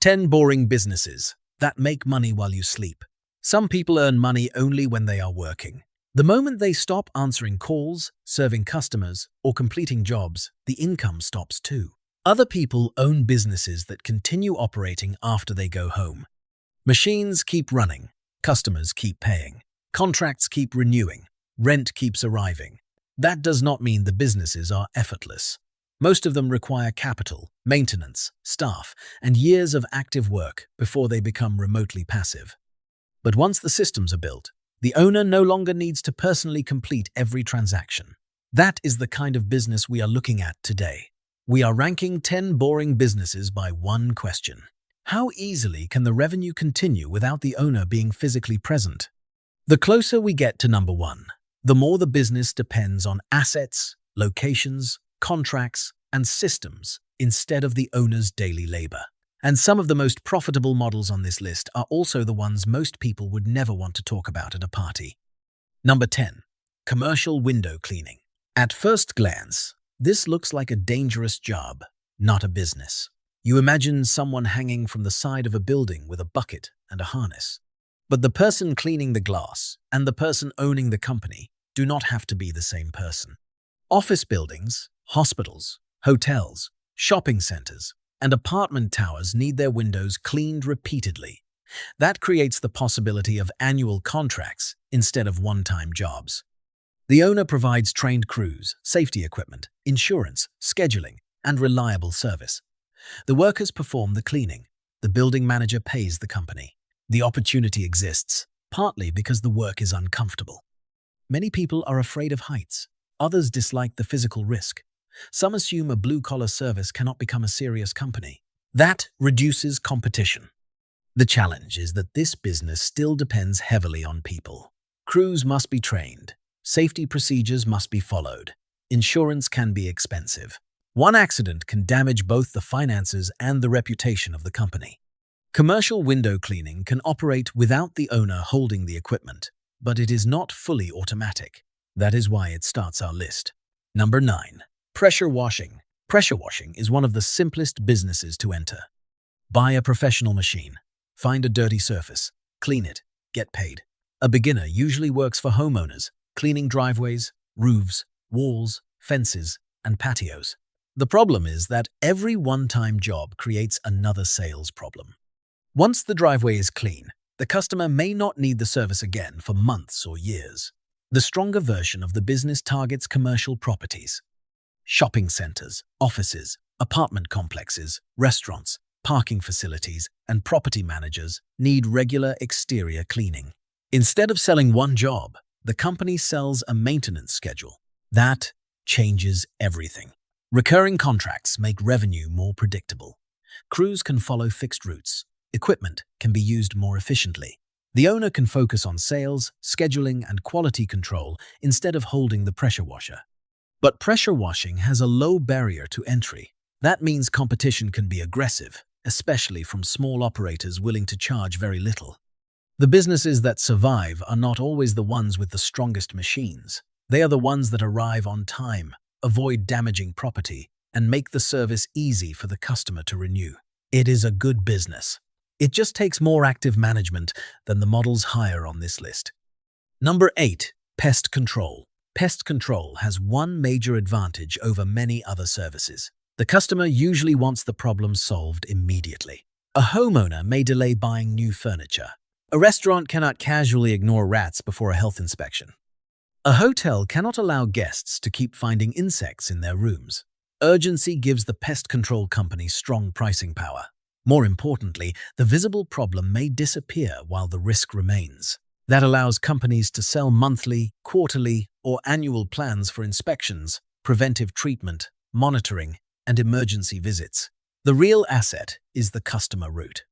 10 boring businesses that make money while you sleep. Some people earn money only when they are working. The moment they stop answering calls, serving customers, or completing jobs, the income stops too. Other people own businesses that continue operating after they go home. Machines keep running, customers keep paying, contracts keep renewing, rent keeps arriving. That does not mean the businesses are effortless. Most of them require capital, maintenance, staff, and years of active work before they become remotely passive. But once the systems are built, the owner no longer needs to personally complete every transaction. That is the kind of business we are looking at today. We are ranking 10 boring businesses by one question. How easily can the revenue continue without the owner being physically present? The closer we get to number 1, the more the business depends on assets, locations, contracts, and systems instead of the owner's daily labor. And some of the most profitable models on this list are also the ones most people would never want to talk about at a party. Number 10. Commercial window cleaning. At first glance, this looks like a dangerous job, not a business. You imagine someone hanging from the side of a building with a bucket and a harness. But the person cleaning the glass and the person owning the company do not have to be the same person. Office buildings, hospitals, hotels, shopping centers, and apartment towers need their windows cleaned repeatedly. That creates the possibility of annual contracts instead of one-time jobs. The owner provides trained crews, safety equipment, insurance, scheduling, and reliable service. The workers perform the cleaning. The building manager pays the company. The opportunity exists, partly because the work is uncomfortable. Many people are afraid of heights. Others dislike the physical risk. Some assume a blue-collar service cannot become a serious company. That reduces competition. The challenge is that this business still depends heavily on people. Crews must be trained. Safety procedures must be followed. Insurance can be expensive. One accident can damage both the finances and the reputation of the company. Commercial window cleaning can operate without the owner holding the equipment, but it is not fully automatic. That is why it starts our list. Number 9. Pressure washing. Pressure washing is one of the simplest businesses to enter. Buy a professional machine. Find a dirty surface. Clean it. Get paid. A beginner usually works for homeowners, cleaning driveways, roofs, walls, fences, and patios. The problem is that every one-time job creates another sales problem. Once the driveway is clean, the customer may not need the service again for months or years. The stronger version of the business targets commercial properties. Shopping centers, offices, apartment complexes, restaurants, parking facilities, and property managers need regular exterior cleaning. Instead of selling one job, the company sells a maintenance schedule. That changes everything. Recurring contracts make revenue more predictable. Crews can follow fixed routes. Equipment can be used more efficiently. The owner can focus on sales, scheduling, and quality control instead of holding the pressure washer. But pressure washing has a low barrier to entry. That means competition can be aggressive, especially from small operators willing to charge very little. The businesses that survive are not always the ones with the strongest machines. They are the ones that arrive on time, avoid damaging property, and make the service easy for the customer to renew. It is a good business. It just takes more active management than the models higher on this list. Number 8. Pest control. Pest control has one major advantage over many other services. The customer usually wants the problem solved immediately. A homeowner may delay buying new furniture. A restaurant cannot casually ignore rats before a health inspection. A hotel cannot allow guests to keep finding insects in their rooms. Urgency gives the pest control company strong pricing power. More importantly, the visible problem may disappear while the risk remains. That allows companies to sell monthly, quarterly, or annual plans for inspections, preventive treatment, monitoring, and emergency visits. The real asset is the customer route.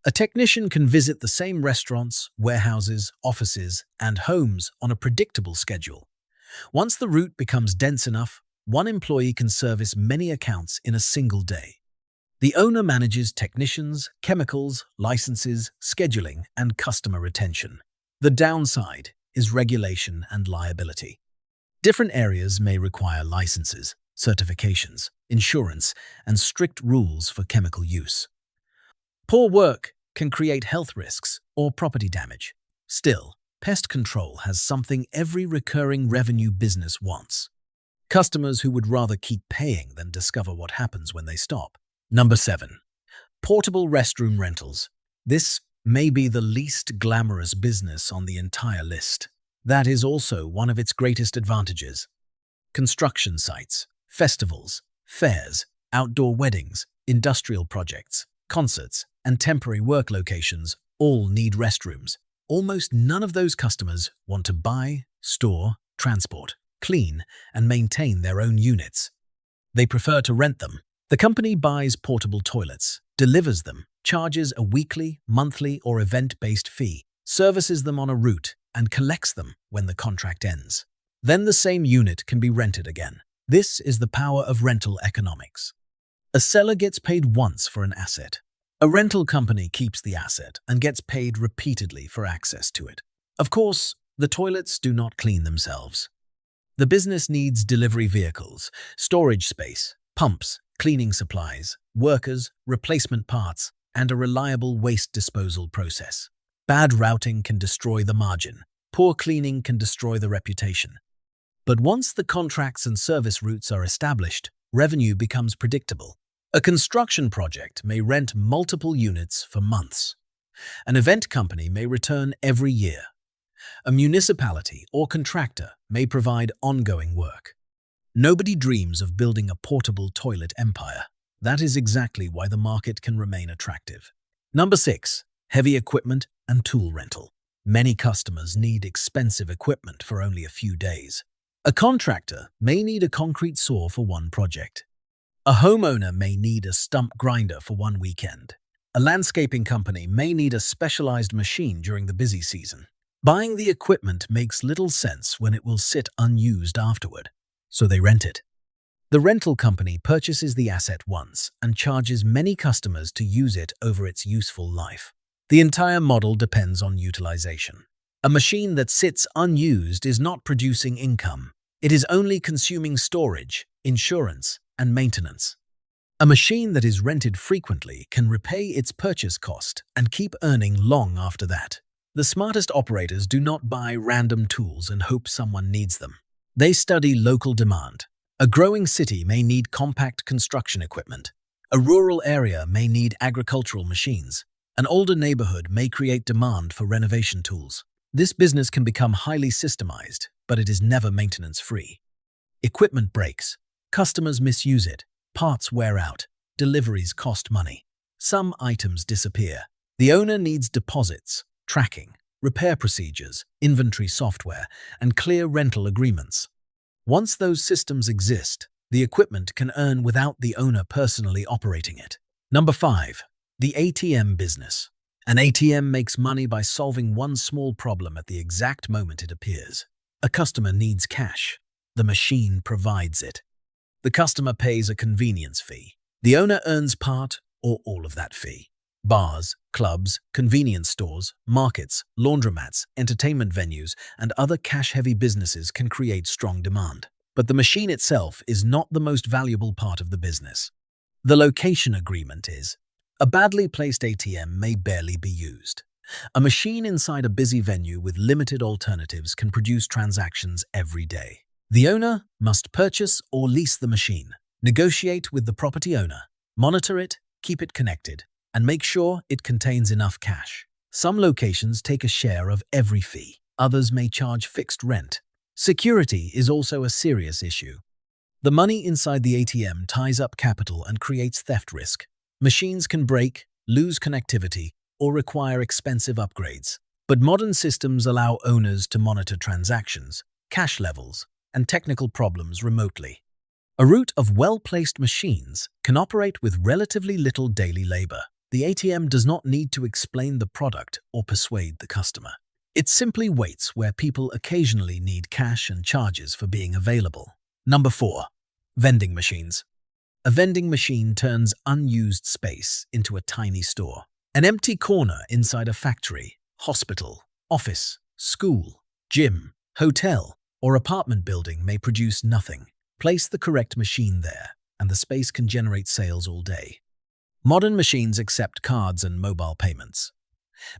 A technician can visit the same restaurants, warehouses, offices, and homes on a predictable schedule. Once the route becomes dense enough, one employee can service many accounts in a single day. The owner manages technicians, chemicals, licenses, scheduling, and customer retention. The downside is regulation and liability. Different areas may require licenses, certifications, insurance, and strict rules for chemical use. Poor work can create health risks or property damage. Still, pest control has something every recurring revenue business wants: customers who would rather keep paying than discover what happens when they stop. Number 7. Portable restroom rentals. This may be the least glamorous business on the entire list. That is also one of its greatest advantages. Construction sites, festivals, fairs, outdoor weddings, industrial projects, concerts, and temporary work locations all need restrooms. Almost none of those customers want to buy, store, transport, clean, and maintain their own units. They prefer to rent them. The company buys portable toilets, delivers them, charges a weekly, monthly, or event-based fee, services them on a route, and collects them when the contract ends. Then the same unit can be rented again. This is the power of rental economics. A seller gets paid once for an asset. A rental company keeps the asset and gets paid repeatedly for access to it. Of course, the toilets do not clean themselves. The business needs delivery vehicles, storage space, pumps, cleaning supplies, workers, replacement parts, and a reliable waste disposal process. Bad routing can destroy the margin. Poor cleaning can destroy the reputation. But once the contracts and service routes are established, revenue becomes predictable. A construction project may rent multiple units for months. An event company may return every year. A municipality or contractor may provide ongoing work. Nobody dreams of building a portable toilet empire. That is exactly why the market can remain attractive. Number 6. Heavy equipment and tool rental. Many customers need expensive equipment for only a few days. A contractor may need a concrete saw for one project. A homeowner may need a stump grinder for one weekend. A landscaping company may need a specialized machine during the busy season. Buying the equipment makes little sense when it will sit unused afterward, so they rent it. The rental company purchases the asset once and charges many customers to use it over its useful life. The entire model depends on utilization. A machine that sits unused is not producing income. It is only consuming storage, insurance, and maintenance. A machine that is rented frequently can repay its purchase cost and keep earning long after that. The smartest operators do not buy random tools and hope someone needs them. They study local demand. A growing city may need compact construction equipment. A rural area may need agricultural machines. An older neighborhood may create demand for renovation tools. This business can become highly systemized, but it is never maintenance-free. Equipment breaks. Customers misuse it. Parts wear out. Deliveries cost money. Some items disappear. The owner needs deposits, tracking, repair procedures, inventory software, and clear rental agreements. Once those systems exist, the equipment can earn without the owner personally operating it. Number 5. The ATM business. An ATM makes money by solving one small problem at the exact moment it appears. A customer needs cash. The machine provides it. The customer pays a convenience fee. The owner earns part or all of that fee. Bars, clubs, convenience stores, markets, laundromats, entertainment venues, and other cash-heavy businesses can create strong demand. But the machine itself is not the most valuable part of the business. The location agreement is. A badly placed ATM may barely be used. A machine inside a busy venue with limited alternatives can produce transactions every day. The owner must purchase or lease the machine, negotiate with the property owner, monitor it, keep it connected, and make sure it contains enough cash. Some locations take a share of every fee. Others may charge fixed rent. Security is also a serious issue. The money inside the ATM ties up capital and creates theft risk. Machines can break, lose connectivity, or require expensive upgrades. But modern systems allow owners to monitor transactions, cash levels, and technical problems remotely. A route of well-placed machines can operate with relatively little daily labor. The ATM does not need to explain the product or persuade the customer. It simply waits where people occasionally need cash and charges for being available. Number 4. Vending machines. A vending machine turns unused space into a tiny store. An empty corner inside a factory, hospital, office, school, gym, hotel, or apartment building may produce nothing. Place the correct machine there, and the space can generate sales all day. Modern machines accept cards and mobile payments.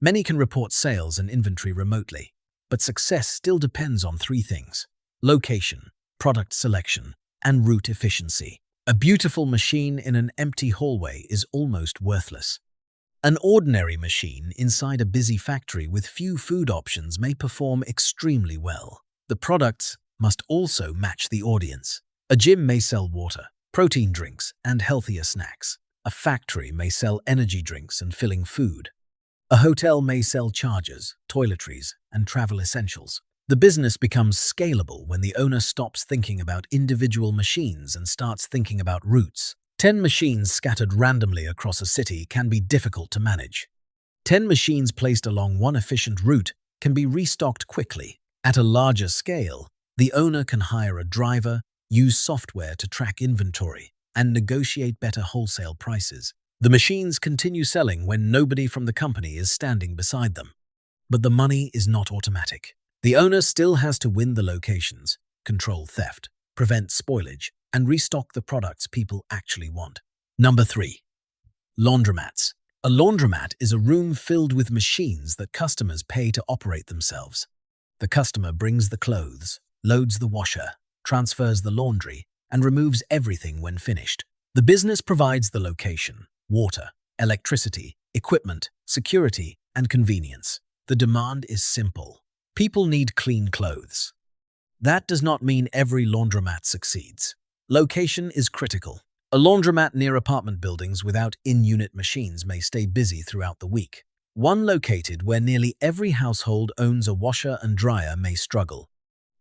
Many can report sales and inventory remotely, but success still depends on three things: location, product selection, and route efficiency. A beautiful machine in an empty hallway is almost worthless. An ordinary machine inside a busy factory with few food options may perform extremely well. The products must also match the audience. A gym may sell water, protein drinks, and healthier snacks. A factory may sell energy drinks and filling food. A hotel may sell chargers, toiletries, and travel essentials. The business becomes scalable when the owner stops thinking about individual machines and starts thinking about routes. 10 machines scattered randomly across a city can be difficult to manage. 10 machines placed along one efficient route can be restocked quickly. At a larger scale, the owner can hire a driver, use software to track inventory, and negotiate better wholesale prices. The machines continue selling when nobody from the company is standing beside them. But the money is not automatic. The owner still has to win the locations, control theft, prevent spoilage, and restock the products people actually want. Number 3. Laundromats. A laundromat is a room filled with machines that customers pay to operate themselves. The customer brings the clothes, loads the washer, transfers the laundry, and removes everything when finished. The business provides the location, water, electricity, equipment, security, and convenience. The demand is simple. People need clean clothes. That does not mean every laundromat succeeds. Location is critical. A laundromat near apartment buildings without in-unit machines may stay busy throughout the week. One located where nearly every household owns a washer and dryer may struggle.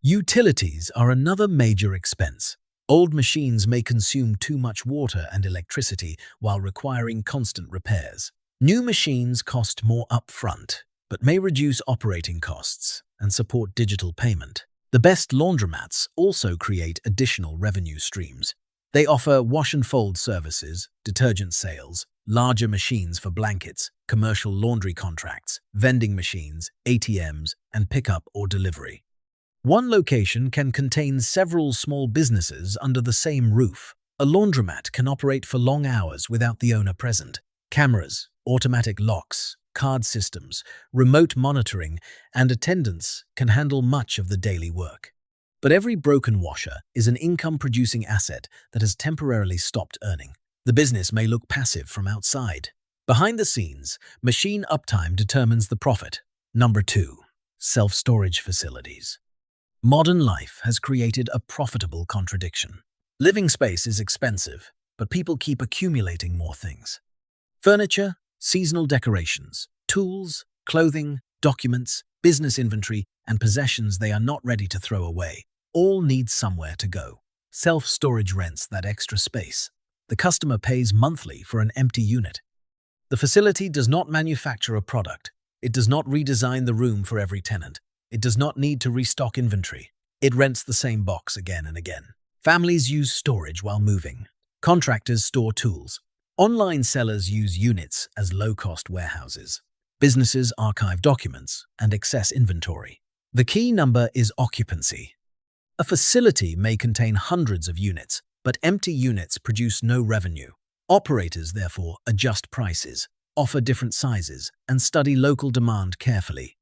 Utilities are another major expense. Old machines may consume too much water and electricity while requiring constant repairs. New machines cost more upfront, but may reduce operating costs and support digital payment. The best laundromats also create additional revenue streams. They offer wash and fold services, detergent sales, larger machines for blankets, commercial laundry contracts, vending machines, ATMs, and pickup or delivery. One location can contain several small businesses under the same roof. A laundromat can operate for long hours without the owner present. Cameras, automatic locks, card systems, remote monitoring, and attendance can handle much of the daily work. But every broken washer is an income-producing asset that has temporarily stopped earning. The business may look passive from outside. Behind the scenes, machine uptime determines the profit. Number 2. Self-storage facilities. Modern life has created a profitable contradiction. Living space is expensive, but people keep accumulating more things. Furniture, seasonal decorations, tools, clothing, documents, business inventory, and possessions they are not ready to throw away all need somewhere to go. Self-storage rents that extra space. The customer pays monthly for an empty unit. The facility does not manufacture a product. It does not redesign the room for every tenant. It does not need to restock inventory. It rents the same box again and again. Families use storage while moving. Contractors store tools. Online sellers use units as low-cost warehouses. Businesses archive documents and access inventory. The key number is occupancy. A facility may contain hundreds of units, but empty units produce no revenue. Operators, therefore, adjust prices, offer different sizes, and study local demand carefully.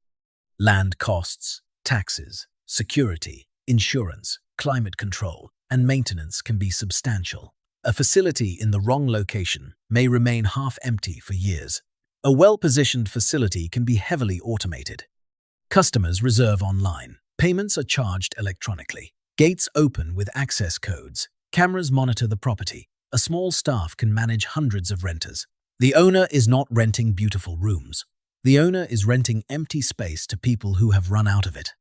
Land costs, taxes, security, insurance, climate control, and maintenance can be substantial. A facility in the wrong location may remain half-empty for years. A well-positioned facility can be heavily automated. Customers reserve online. Payments are charged electronically. Gates open with access codes. Cameras monitor the property. A small staff can manage hundreds of renters. The owner is not renting beautiful rooms. The owner is renting empty space to people who have run out of it.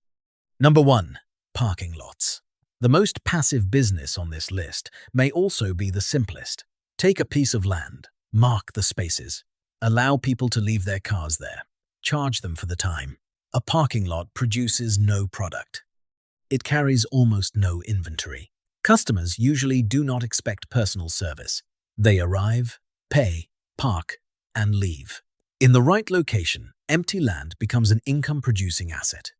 Number 1. Parking lots. The most passive business on this list may also be the simplest. Take a piece of land, mark the spaces, allow people to leave their cars there, charge them for the time. A parking lot produces no product. It carries almost no inventory. Customers usually do not expect personal service. They arrive, pay, park, and leave. In the right location, empty land becomes an income-producing asset.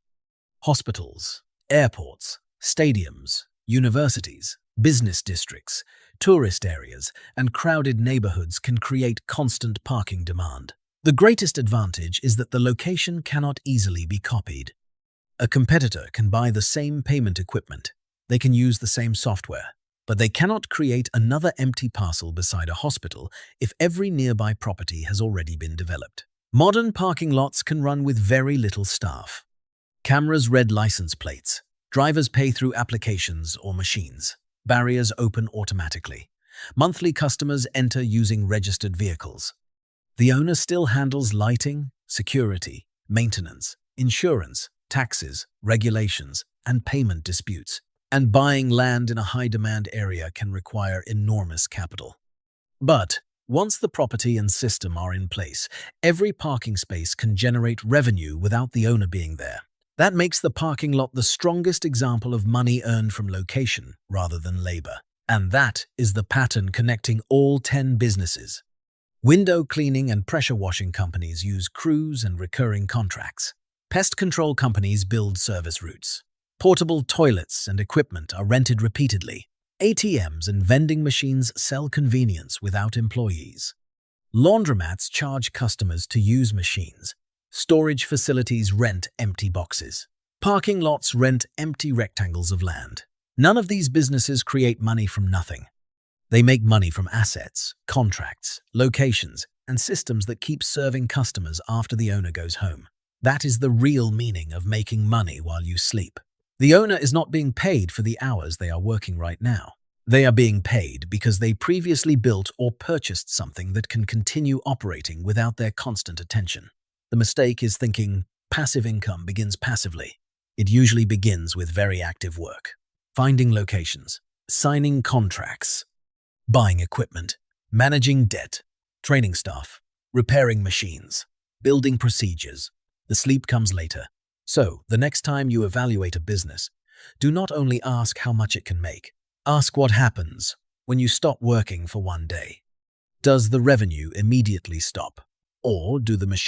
Hospitals, airports, stadiums, universities, Business districts, tourist areas, and crowded neighborhoods can create constant parking demand. The greatest advantage is that the location cannot easily be copied. A competitor can buy the same payment equipment. They can use the same software, but they cannot create another empty parcel beside a hospital if every nearby property has already been developed. Modern parking lots can run with very little staff. Cameras read license plates. Drivers pay through applications or machines. Barriers open automatically. Monthly customers enter using registered vehicles. The owner still handles lighting, security, maintenance, insurance, taxes, regulations, and payment disputes. And buying land in a high-demand area can require enormous capital. But once the property and system are in place, every parking space can generate revenue without the owner being there. That makes the parking lot the strongest example of money earned from location rather than labor. And that is the pattern connecting all 10 businesses. Window cleaning and pressure washing companies use crews and recurring contracts. Pest control companies build service routes. Portable toilets and equipment are rented repeatedly. ATMs and vending machines sell convenience without employees. Laundromats charge customers to use machines. Storage facilities rent empty boxes. Parking lots rent empty rectangles of land. None of these businesses create money from nothing. They make money from assets, contracts, locations, and systems that keep serving customers after the owner goes home. That is the real meaning of making money while you sleep. The owner is not being paid for the hours they are working right now. They are being paid because they previously built or purchased something that can continue operating without their constant attention. The mistake is thinking passive income begins passively. It usually begins with very active work. Finding locations, signing contracts, buying equipment, managing debt, training staff, repairing machines, building procedures. The sleep comes later. So, the next time you evaluate a business, do not only ask how much it can make. Ask what happens when you stop working for one day. Does the revenue immediately stop? Or do the machines